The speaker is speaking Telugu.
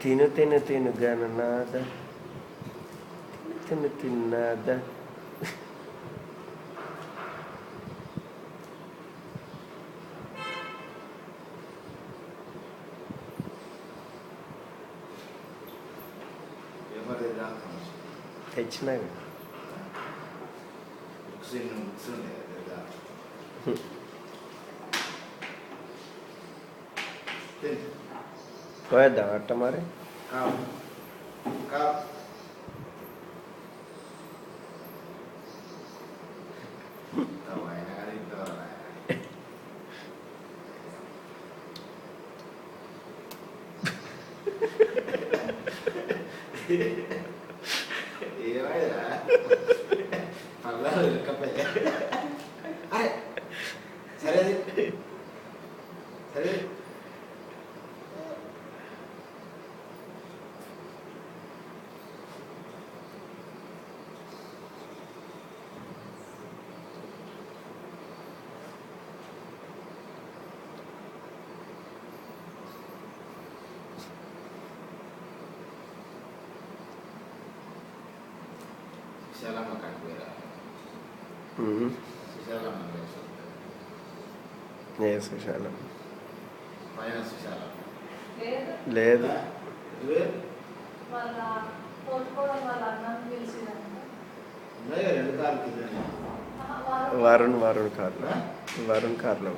తిను తిను తిను గణనాద తిను తిన్నాద. తెచ్చినా పోయేద్దాం అట్ట మరి. సరే సరే విశాలమ్మ కట్టుకురా విశాలమ్మ ఏ సుశాలం పైన విశాలం లేదు. రెండు కార్లు వరుణ్ కార్లో